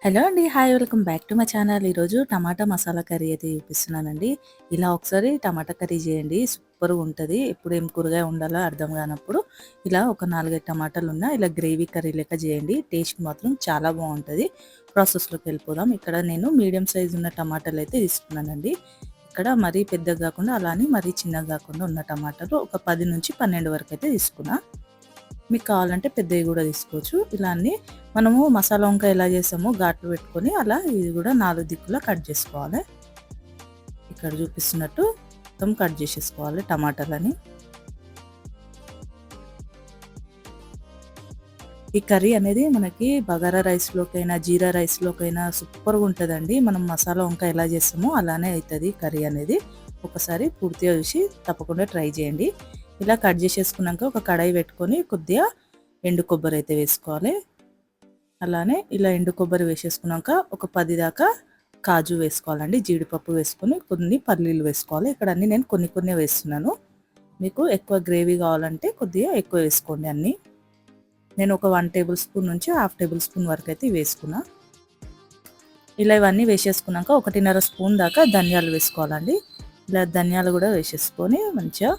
Hello అండి. Hi. Welcome back to my channel. ఈరోజు టమాటా masala curry అయితే చూపిస్తున్నానండి. ఇలా ఒకసారి టమాటా కర్రీ చేయండి. సూపర్‌గా ఉంటది. ఎప్పుడు ఏం కూరగాయ వండాలో అర్థం కానప్పుడు ఇలా ఒక 4, 5 టమాటాలున్నా ఇలా గ్రేవీ కర్రీ లెక్క చేయండి. టేస్ట్ మాత్రం చాలా బాగుంటది. ప్రాసెస్‌లోకి వెళ్ళిపోదాం. ఇక్కడ నేను మీడియం సైజ్ ఉన్న టమాటాలు అయితే తీసుకున్నానండి. ఇక్కడ మరీ పెద్దగా కాకుండా అలానే మరీ చిన్నగా కాకుండా ఉన్న టమాటాలు ఒక 10-12 వరకు అయితే తీసుకున్నా. మీకు కావాలంటే పెద్దవి కూడా తీసుకోవచ్చు. ఇలా అన్నీ మనము మసాలా వంకాయ ఎలా చేస్తామో ఘాట్లు పెట్టుకొని అలా ఇది కూడా 4 దిక్కులా కట్ చేసుకోవాలి. ఇక్కడ చూపిస్తున్నట్టు మొత్తం కట్ చేసేసుకోవాలి టమాటాలని. ఈ కర్రీ అనేది మనకి బగారా రైస్లోకైనా జీరా రైస్లోకైనా సూపర్గా ఉంటుందండి. మనం మసాలా వంకాయ ఎలా చేస్తామో అలానే అవుతుంది కర్రీ అనేది. ఒకసారి పూర్తిగా చూసి తప్పకుండా ట్రై చేయండి. ఇలా కట్ చేసేసుకున్నాక ఒక కడాయి పెట్టుకొని కొద్దిగా ఎండు కొబ్బరి అయితే వేసుకోవాలి. అలానే ఇలా ఎండు కొబ్బరి వేసేసుకున్నాక ఒక 10 దాకా కాజు వేసుకోవాలండి. జీడిపప్పు వేసుకొని కొన్ని పల్లీలు వేసుకోవాలి. ఇక్కడ అన్నీ నేను కొన్ని వేస్తున్నాను. మీకు ఎక్కువ గ్రేవీ కావాలంటే కొద్దిగా ఎక్కువ వేసుకోండి అన్నీ. నేను ఒక 1 టేబుల్ స్పూన్ నుంచి ½ టేబుల్ స్పూన్ వరకు అయితే వేసుకున్నా. ఇలా ఇవన్నీ వేసేసుకున్నాక 1.5 స్పూన్ దాకా ధనియాలు వేసుకోవాలండి. ఇలా ధనియాలు కూడా వేసేసుకొని మంచిగా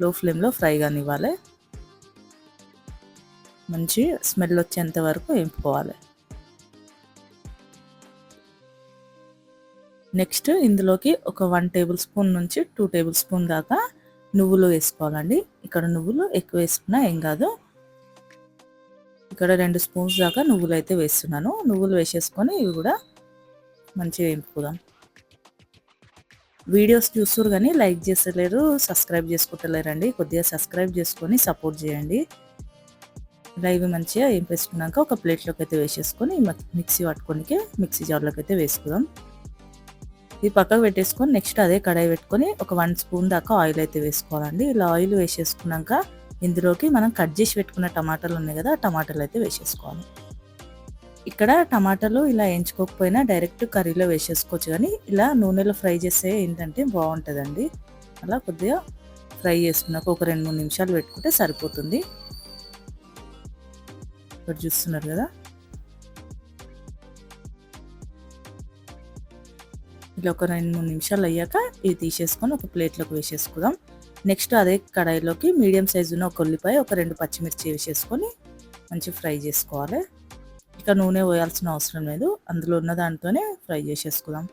లో ఫ్లేమ్లో ఫ్రై కానివ్వాలి. మంచి స్మెల్ వచ్చేంత వరకు వేపుకోవాలి. నెక్స్ట్ ఇందులోకి ఒక 1 టేబుల్ స్పూన్ నుంచి 2 టేబుల్ స్పూన్ దాకా నువ్వులు వేసుకోవాలండి. ఇక్కడ నువ్వులు ఎక్కువ వేసుకున్నా ఏం కాదు. ఇక్కడ 2 స్పూన్స్ దాకా నువ్వులు అయితే వేస్తున్నాను. నువ్వులు వేసేసుకొని ఇవి కూడా మంచిగా వేపుకుందాం. వీడియోస్ చూస్తారు కానీ లైక్ చేస్తలేరు, సబ్స్క్రైబ్ చేసుకుంటలేరండి. కొద్దిగా సబ్స్క్రైబ్ చేసుకొని సపోర్ట్ చేయండి. ఇలా ఇవి మంచిగా వేపేసుకున్నాక ఒక ప్లేట్లోకి అయితే వేసేసుకొని మిక్సీ పట్టుకోనికి మిక్సీ జార్లోకి అయితే వేసుకుందాం. ఇది పక్కకు పెట్టేసుకొని నెక్స్ట్ అదే కడాయి పెట్టుకొని ఒక 1 స్పూన్ దాకా ఆయిల్ అయితే వేసుకోవాలండి. ఇలా ఆయిల్ వేసేసుకున్నాక ఇందులోకి మనం కట్ చేసి పెట్టుకున్న టమాటాలు ఉన్నాయి కదా, టమాటాలు అయితే వేసేసుకోవాలి. ఇక్కడ టమాటాలు ఇలా వేయించుకోకపోయినా డైరెక్ట్ కర్రీలో వేసేసుకోవచ్చు, కానీ ఇలా నూనెలో ఫ్రై చేస్తే ఏంటంటే బాగుంటుందండి. అలా కొద్దిగా ఫ్రై చేసుకున్నాక ఒక 2-3 నిమిషాలు పెట్టుకుంటే సరిపోతుంది. ఇక్కడ చూస్తున్నారు కదా, ఇలా ఒక 2-3 నిమిషాలు అయ్యాక ఇవి తీసేసుకొని ఒక ప్లేట్లోకి వేసేసుకుందాం. నెక్స్ట్ అదే కడాయిలోకి మీడియం సైజు ఉన్న ఒక ఉల్లిపాయ, ఒక 2 పచ్చిమిర్చి వేసేసుకొని మంచిగా ఫ్రై చేసుకోవాలి. ఇక నూనె పోయాల్సిన అవసరం లేదు, అందులో ఉన్న దాంతోనే ఫ్రై చేసేసుకుందాం.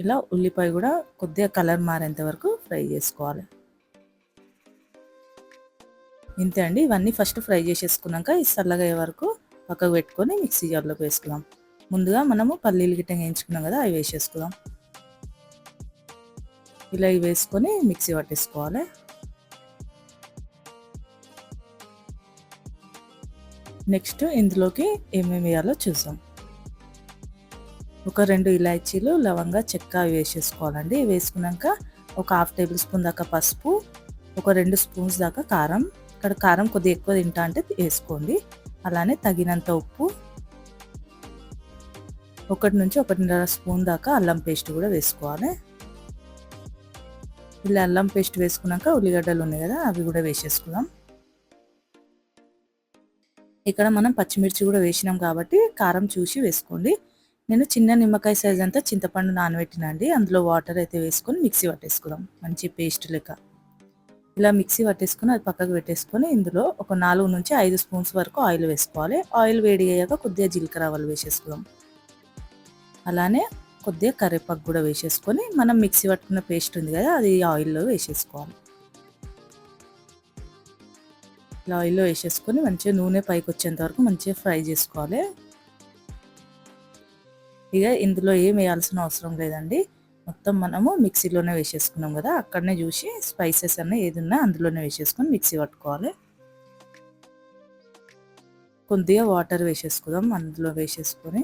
ఇలా ఉల్లిపాయ కూడా కొద్దిగా కలర్ మారేంత వరకు ఫ్రై చేసుకోవాలి. ఇంతే అండి. ఇవన్నీ ఫస్ట్ ఫ్రై చేసేసుకున్నాక ఈ చల్లగా అయ్యే వరకు పక్కకు పెట్టుకొని మిక్సీ జార్లోకి వేసుకుందాం. ముందుగా మనము పల్లీలు గిట్టంగా వేయించుకున్నాం కదా, అవి వేసేసుకుందాం. ఇలా ఇవి వేసుకొని మిక్సీ పట్టేసుకోవాలి. నెక్స్ట్ ఇందులోకి ఏమేమి వేయాలో చూద్దాం. ఒక 2 ఇలాచీలు, లవంగా, చెక్క వేసేసుకోవాలండి. వేసుకున్నాక ఒక ½ టేబుల్ స్పూన్ దాకా పసుపు, ఒక 2 స్పూన్స్ దాకా కారం. ఇక్కడ కారం కొద్దిగా ఎక్కువ తింటా అంటే వేసుకోండి. అలానే తగినంత ఉప్పు, 1 నుంచి 1.5 స్పూన్ దాకా అల్లం పేస్ట్ కూడా వేసుకోవాలి. ఇలా అల్లం పేస్ట్ వేసుకున్నాక ఉల్లిగడ్డలు ఉన్నాయి కదా, అవి కూడా వేసేసుకుందాం. ఇక్కడ మనం పచ్చిమిర్చి కూడా వేసినాం కాబట్టి కారం చూసి వేసుకోండి. నేను చిన్న నిమ్మకాయ సైజ్ అంతా చింతపండు నానబెట్టినండి. అందులో వాటర్ అయితే వేసుకొని మిక్సీ పట్టేసుకుందాం మంచి పేస్ట్ లెక్క. ఇలా మిక్సీ పట్టేసుకొని అది పక్కకు పెట్టేసుకొని ఇందులో ఒక 4 నుంచి 5 స్పూన్స్ వరకు ఆయిల్ వేసుకోవాలి. ఆయిల్ వేడి అయ్యాక కొద్దిగా జీలకర్ర ఆవాలు వేసేసుకుందాం. అలానే కొద్దిగా కరివేపాకు కూడా వేసేసుకొని మనం మిక్సీ పట్టుకున్న పేస్ట్ ఉంది కదా, అది ఆయిల్లో వేసేసుకోవాలి. ఇలా ఆయిల్లో వేసేసుకొని మంచిగా నూనె పైకి వచ్చేంత వరకు మంచిగా ఫ్రై చేసుకోవాలి. ఇక ఇందులో ఏం వేయాల్సిన అవసరం లేదండి. మొత్తం మనము మిక్సీలోనే వేసేసుకున్నాం కదా, అక్కడనే చూసి స్పైసెస్ అన్నీ ఏదున్నా అందులోనే వేసేసుకొని మిక్సీ పట్టుకోవాలి. కొద్దిగా వాటర్ వేసేసుకుందాం. అందులో వేసేసుకొని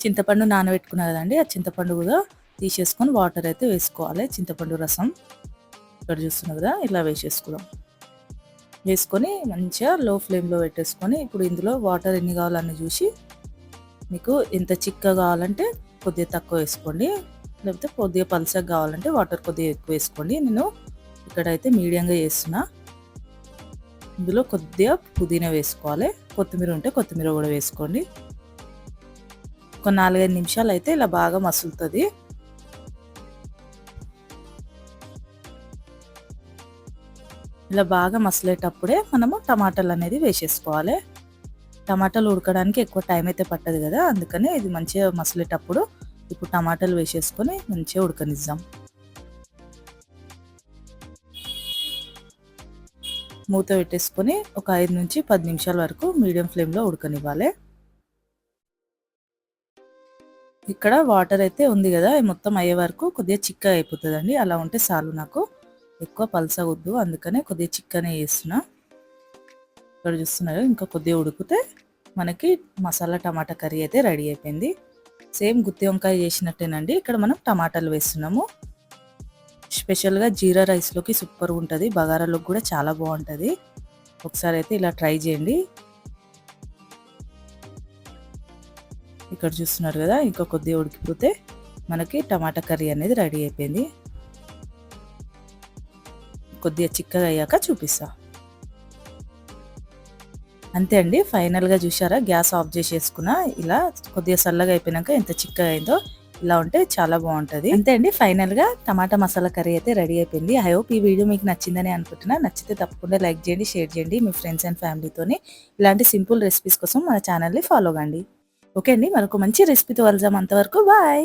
చింతపండు నానబెట్టుకున్నా కదండి, ఆ చింతపండు కూడా తీసేసుకొని వాటర్ అయితే వేసుకోవాలి. చింతపండు రసం ఇక్కడ చూస్తున్నా కదా, ఇలా వేసేసుకుందాం. వేసుకొని మంచిగా లో ఫ్లేమ్లో పెట్టేసుకొని ఇప్పుడు ఇందులో వాటర్ ఎన్ని కావాలని చూసి, మీకు ఎంత చిక్కగా కావాలంటే కొద్దిగా తక్కువ వేసుకోండి, లేకపోతే కొద్దిగా పలుచగా కావాలంటే వాటర్ కొద్దిగా ఎక్కువ వేసుకోండి. నేను ఇక్కడైతే మీడియంగా చేస్తున్నా. ఇందులో కొద్దిగా పుదీనా వేసుకోవాలి, కొత్తిమీర ఉంటే కొత్తిమీర కూడా వేసుకోండి. ఒక 4-5 నిమిషాలు అయితే ఇలా బాగా మసులుతుంది. ఇలా బాగా మసలేటప్పుడే మనము టమాటాలు అనేది వేసేసుకోవాలి. టమాటాలు ఉడకడానికి ఎక్కువ టైం అయితే పట్టదు కదా, అందుకని ఇది మంచిగా మసలేటప్పుడు ఇప్పుడు టమాటాలు వేసేసుకొని మంచిగా ఉడకనిద్దాం. మూత పెట్టేసుకొని ఒక 5 నుంచి 10 నిమిషాల వరకు మీడియం ఫ్లేమ్లో ఉడకనివ్వాలి. ఇక్కడ వాటర్ అయితే ఉంది కదా, మొత్తం అయ్యే వరకు కొద్దిగా చిక్కగా అయిపోతుందండి. అలా ఉంటే చాలు, నాకు ఎక్కువ పలసగొద్దు, అందుకనే కొద్దిగా చిక్కనే చేస్తున్నా. ఇక్కడ చూస్తున్నారు, ఇంకా కొద్దిగా ఉడికితే మనకి మసాలా టమాటా కర్రీ అయితే రెడీ అయిపోయింది. సేమ్ గుత్తి వంకాయ చేసినట్టేనండి. ఇక్కడ మనం టమాటాలు వేస్తున్నాము. స్పెషల్గా జీరా రైస్లోకి సూపర్గా ఉంటుంది, బగారాలోకి కూడా చాలా బాగుంటుంది. ఒకసారి అయితే ఇలా ట్రై చేయండి. ఇక్కడ చూస్తున్నారు కదా, ఇంకా కొద్దిగా ఉడికిపోతే మనకి టమాటా కర్రీ అనేది రెడీ అయిపోయింది. కొద్దిగా చిక్కగా అయ్యాక చూపిస్తా. అంతే అండి, ఫైనల్గా చూసారా, గ్యాస్ ఆఫ్ చేసేసుకున్నా. ఇలా కొద్దిగా చల్లగా అయిపోయినాక ఎంత చిక్కగా అయిందో, ఇలా ఉంటే చాలా బాగుంటుంది. అంతే అండి, ఫైనల్గా టమాటా మసాలా కర్రీ అయితే రెడీ అయిపోయింది. ఐ హోప్ ఈ వీడియో మీకు నచ్చిందని అనుకుంటున్నా. నచ్చితే తప్పకుండా లైక్ చేయండి, షేర్ చేయండి మీ ఫ్రెండ్స్ అండ్ ఫ్యామిలీతోని. ఇలాంటి సింపుల్ రెసిపీస్ కోసం మన ఛానల్ని ఫాలో కండి. ఓకే అండి, మరొక మంచి రెసిపీతో వెళ్దాం. అంతవరకు బాయ్.